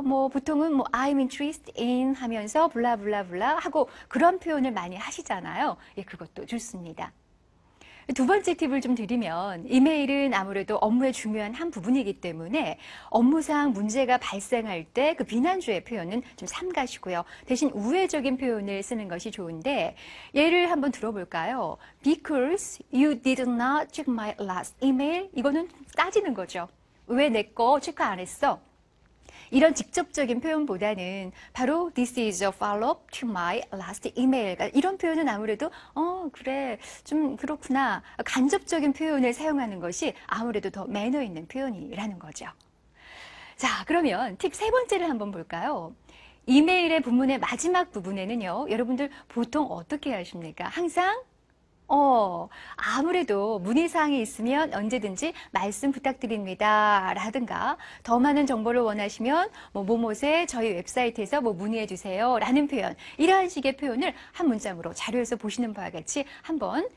뭐 보통은 뭐 I'm interested in 하면서 블라블라블라 하고 그런 표현을 많이 하시잖아요. 예, 그것도 좋습니다. 두 번째 팁을 좀 드리면, 이메일은 아무래도 업무의 중요한 한 부분이기 때문에 업무상 문제가 발생할 때 그 비난주의 표현은 좀 삼가시고요. 대신 우회적인 표현을 쓰는 것이 좋은데, 예를 한번 들어볼까요? Because you did not check my last email. 이거는 따지는 거죠. 왜 내 거 체크 안 했어? 이런 직접적인 표현보다는 바로 This is a follow-up to my last email. 이런 표현은 아무래도 그래, 좀 그렇구나. 간접적인 표현을 사용하는 것이 아무래도 더 매너 있는 표현이라는 거죠. 자, 그러면 팁 세 번째를 한번 볼까요? 이메일의 본문의 마지막 부분에는요, 여러분들 보통 어떻게 하십니까? 항상 아무래도 문의사항이 있으면 언제든지 말씀 부탁드립니다. 라든가 더 많은 정보를 원하시면 뭐뭐에 저희 웹사이트에서 뭐 문의해 주세요. 라는 표현, 이러한 식의 표현을 한 문장으로 자료에서 보시는 바와 같이 한번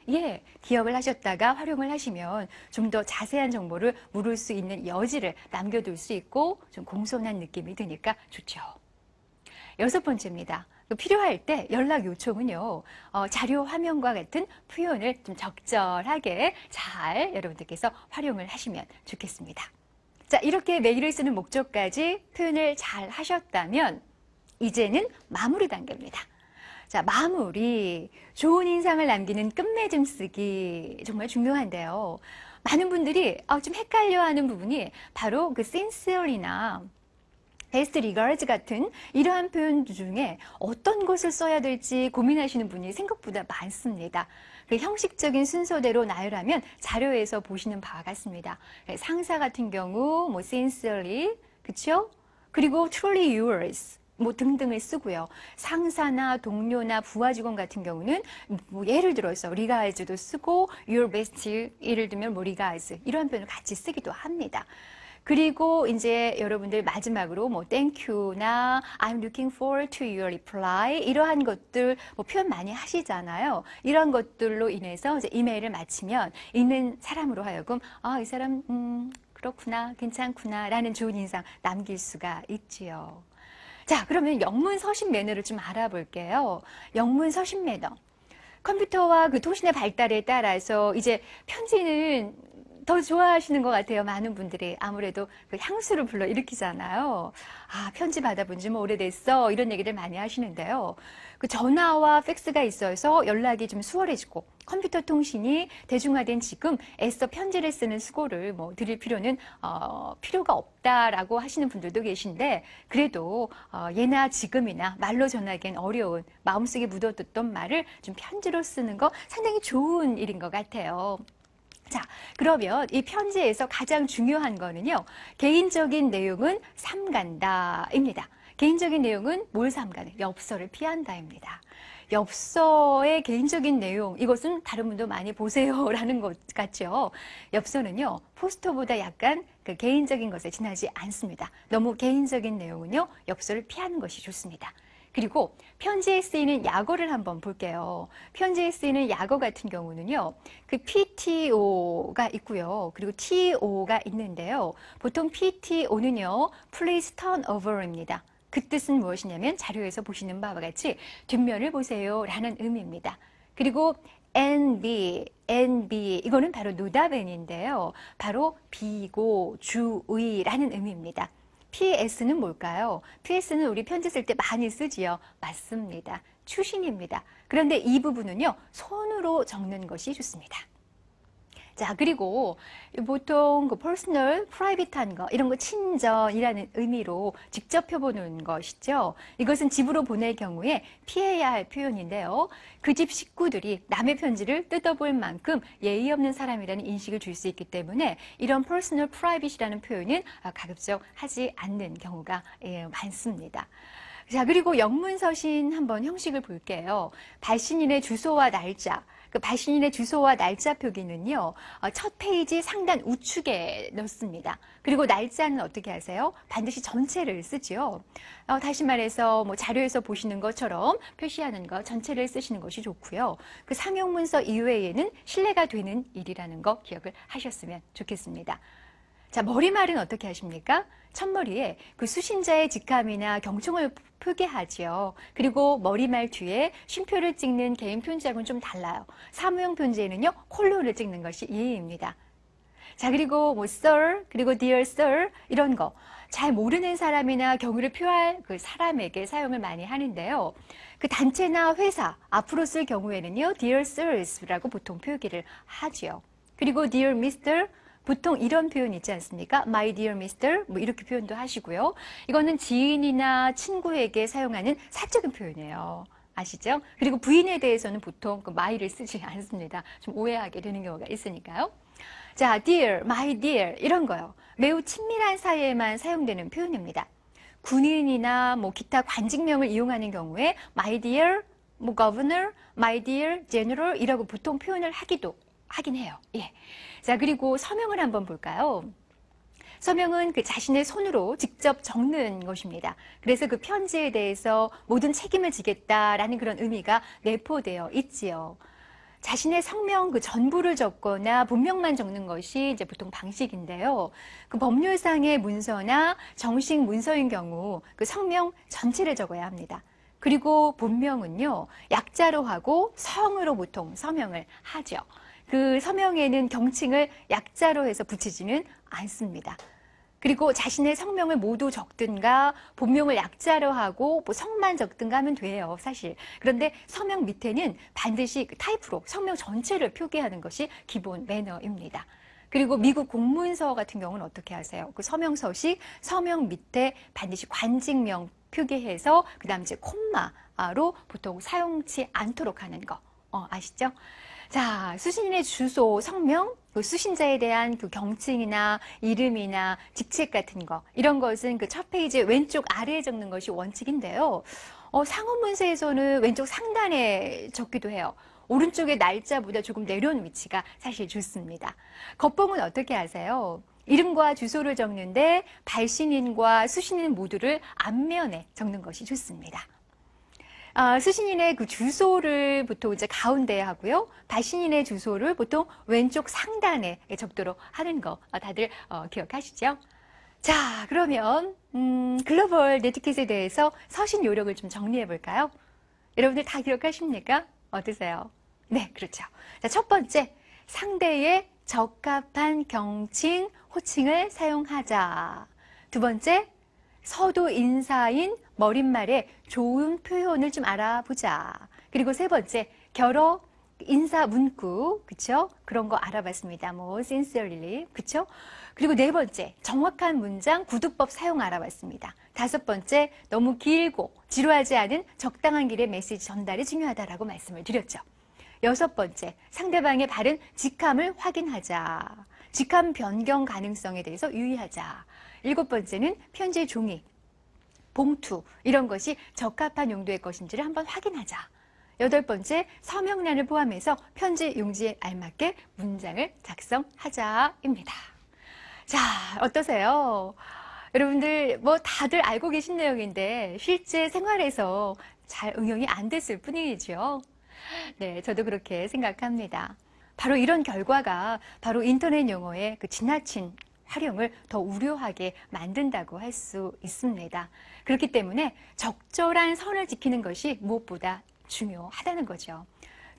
기억을 하셨다가 활용을 하시면 좀 더 자세한 정보를 물을 수 있는 여지를 남겨둘 수 있고 좀 공손한 느낌이 드니까 좋죠. 여섯 번째입니다. 필요할 때 연락 요청은요, 자료 화면과 같은 표현을 좀 적절하게 잘 여러분들께서 활용을 하시면 좋겠습니다. 자, 이렇게 메일을 쓰는 목적까지 표현을 잘 하셨다면 이제는 마무리 단계입니다. 자, 마무리. 좋은 인상을 남기는 끝맺음 쓰기 정말 중요한데요. 많은 분들이 좀 헷갈려하는 부분이 바로 그 sincere나 best regards 같은 이러한 표현 중에 어떤 것을 써야 될지 고민하시는 분이 생각보다 많습니다. 그 형식적인 순서대로 나열하면 자료에서 보시는 바와 같습니다. 상사 같은 경우 뭐 sincerely, 그렇죠? 그리고 truly yours 뭐 등등을 쓰고요. 상사나 동료나 부하 직원 같은 경우는 뭐 예를 들어서 regards도 쓰고 your best, 예를 들면 뭐 regards 이러한 표현을 같이 쓰기도 합니다. 그리고 이제 여러분들 마지막으로 뭐 thank you나 I'm looking forward to your reply 이러한 것들 뭐 표현 많이 하시잖아요. 이런 것들로 인해서 이제 이메일을 마치면 읽는 사람으로 하여금 이 사람 그렇구나, 괜찮구나 라는 좋은 인상 남길 수가 있지요. 자, 그러면 영문 서신 매너를 좀 알아볼게요. 영문 서신 매너. 컴퓨터와 그 통신의 발달에 따라서 이제 편지는 더 좋아하시는 것 같아요. 많은 분들이 아무래도 그 향수를 불러 일으키잖아요. 편지 받아본 지 뭐 오래됐어. 이런 얘기를 많이 하시는데요. 그 전화와 팩스가 있어서 연락이 좀 수월해지고 컴퓨터 통신이 대중화된 지금 애써 편지를 쓰는 수고를 뭐 드릴 필요는 필요가 없다라고 하시는 분들도 계신데 그래도 예나 지금이나 말로 전하기엔 어려운 마음속에 묻어뒀던 말을 좀 편지로 쓰는 거 상당히 좋은 일인 것 같아요. 자, 그러면 이 편지에서 가장 중요한 거는요, 개인적인 내용은 삼간다입니다. 개인적인 내용은 뭘 삼가는? 엽서를 피한다입니다. 엽서의 개인적인 내용, 이것은 다른 분도 많이 보세요라는 것 같죠. 엽서는요, 포스터보다 약간 그 개인적인 것에 지나지 않습니다. 너무 개인적인 내용은요, 엽서를 피하는 것이 좋습니다. 그리고 편지에 쓰이는 약어를 한번 볼게요. 편지에 쓰이는 약어 같은 경우는요, 그 PTO가 있고요. 그리고 TO가 있는데요. 보통 PTO는요, Please turn over입니다. 그 뜻은 무엇이냐면 자료에서 보시는 바와 같이 뒷면을 보세요 라는 의미입니다. 그리고 NB 이거는 바로 노답N인데요. 바로 비고, 주의라는 의미입니다. PS는 뭘까요? PS는 우리 편지 쓸 때 많이 쓰지요. 맞습니다. 추신입니다. 그런데 이 부분은요, 손으로 적는 것이 좋습니다. 자, 그리고 보통 그 퍼스널, 프라이빗한 거, 이런 거 친전이라는 의미로 직접 펴보는 것이죠. 이것은 집으로 보낼 경우에 피해야 할 표현인데요. 그 집 식구들이 남의 편지를 뜯어볼 만큼 예의 없는 사람이라는 인식을 줄 수 있기 때문에 이런 퍼스널, 프라이빗이라는 표현은 가급적 하지 않는 경우가 많습니다. 자, 그리고 영문서신 한번 형식을 볼게요. 발신인의 주소와 날짜. 그 발신인의 주소와 날짜 표기는요, 첫 페이지 상단 우측에 넣습니다. 그리고 날짜는 어떻게 하세요? 반드시 전체를 쓰죠. 다시 말해서 뭐 자료에서 보시는 것처럼 표시하는 것 전체를 쓰시는 것이 좋고요. 그 상용문서 이외에는 신뢰가 되는 일이라는 거 기억을 하셨으면 좋겠습니다. 자, 머리말은 어떻게 하십니까? 첫머리에 그 수신자의 직함이나 경총을 표기하지요. 그리고 머리말 뒤에 쉼표를 찍는 개인 편지하고는 좀 달라요. 사무용 편지에는요, 콜로를 찍는 것이 예의입니다. 자, 그리고 뭐 sir, 그리고 dear sir 이런 거 잘 모르는 사람이나 경위를 표할 그 사람에게 사용을 많이 하는데요. 그 단체나 회사 앞으로 쓸 경우에는요, dear sirs라고 보통 표기를 하지요. 그리고 dear mister 보통 이런 표현 있지 않습니까? My dear mister, 뭐 이렇게 표현도 하시고요. 이거는 지인이나 친구에게 사용하는 사적인 표현이에요. 아시죠? 그리고 부인에 대해서는 보통 그 my를 쓰지 않습니다. 좀 오해하게 되는 경우가 있으니까요. 자, dear, my dear 이런 거요. 매우 친밀한 사이에만 사용되는 표현입니다. 군인이나 뭐 기타 관직명을 이용하는 경우에 my dear, 뭐 governor, my dear general 이라고 보통 표현을 하긴 해요. 예. 자, 그리고 서명을 한번 볼까요? 서명은 그 자신의 손으로 직접 적는 것입니다. 그래서 그 편지에 대해서 모든 책임을 지겠다라는 그런 의미가 내포되어 있지요. 자신의 성명 그 전부를 적거나 본명만 적는 것이 이제 보통 방식인데요. 그 법률상의 문서나 정식 문서인 경우 그 성명 전체를 적어야 합니다. 그리고 본명은요, 약자로 하고 성으로 보통 서명을 하죠. 그 서명에는 경칭을 약자로 해서 붙이지는 않습니다. 그리고 자신의 성명을 모두 적든가 본명을 약자로 하고 뭐 성만 적든가 하면 돼요, 사실. 그런데 서명 밑에는 반드시 그 타이프로 성명 전체를 표기하는 것이 기본 매너입니다. 그리고 미국 공문서 같은 경우는 어떻게 하세요? 그 서명서식 서명 밑에 반드시 관직명 표기해서 그 다음 이제 콤마로 보통 사용치 않도록 하는 거 아시죠? 자, 수신인의 주소, 성명, 그 수신자에 대한 그 경칭이나 이름이나 직책 같은 거 이런 것은 그 첫 페이지 왼쪽 아래에 적는 것이 원칙인데요. 상호문서에서는 왼쪽 상단에 적기도 해요. 오른쪽의 날짜보다 조금 내려온 위치가 사실 좋습니다. 겉봉은 어떻게 하세요? 이름과 주소를 적는데 발신인과 수신인 모두를 앞면에 적는 것이 좋습니다. 수신인의 그 주소를 보통 이제 가운데에 하고요. 발신인의 주소를 보통 왼쪽 상단에 적도록 하는 거 다들 기억하시죠? 자, 그러면 글로벌 네티켓에 대해서 서신 요령을 좀 정리해 볼까요? 여러분들 다 기억하십니까? 어떠세요? 네, 그렇죠. 자, 첫 번째, 상대의 적합한 경칭, 호칭을 사용하자. 두 번째, 서도 인사인 머릿말에 좋은 표현을 좀 알아보자. 그리고 세 번째, 결어 인사 문구, 그쵸? 그런 거 알아봤습니다. 뭐 sincerely, 그쵸? 그리고 네 번째, 정확한 문장 구두법 사용 알아봤습니다. 다섯 번째, 너무 길고 지루하지 않은 적당한 길의 메시지 전달이 중요하다라고 말씀을 드렸죠. 여섯 번째, 상대방의 바른 직함을 확인하자. 직함 변경 가능성에 대해서 유의하자. 일곱 번째는 편지의 종이. 봉투 이런 것이 적합한 용도의 것인지를 한번 확인하자. 8번째, 서명란을 포함해서 편지 용지에 알맞게 문장을 작성하자입니다. 자, 어떠세요? 여러분들 뭐 다들 알고 계신 내용인데 실제 생활에서 잘 응용이 안 됐을 뿐이죠. 네, 저도 그렇게 생각합니다. 바로 이런 결과가 바로 인터넷 용어의 그 지나친 활용을 더 우려하게 만든다고 할 수 있습니다. 그렇기 때문에 적절한 선을 지키는 것이 무엇보다 중요하다는 거죠.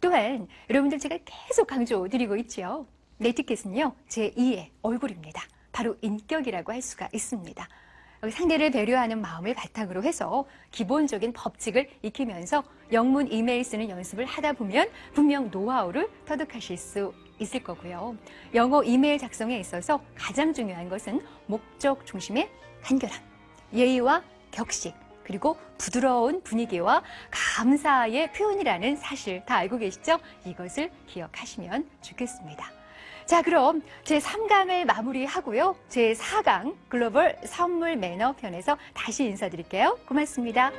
또한 여러분들 제가 계속 강조드리고 있죠. 네티켓은요, 제2의 얼굴입니다. 바로 인격이라고 할 수가 있습니다. 상대를 배려하는 마음을 바탕으로 해서 기본적인 법칙을 익히면서 영문 이메일 쓰는 연습을 하다 보면 분명 노하우를 터득하실 수 있을 거고요. 영어 이메일 작성에 있어서 가장 중요한 것은 목적 중심의 간결함, 예의와 격식, 그리고 부드러운 분위기와 감사의 표현이라는 사실 다 알고 계시죠? 이것을 기억하시면 좋겠습니다. 자, 그럼 제3강을 마무리하고요. 제4강 글로벌 선물 매너 편에서 다시 인사드릴게요. 고맙습니다.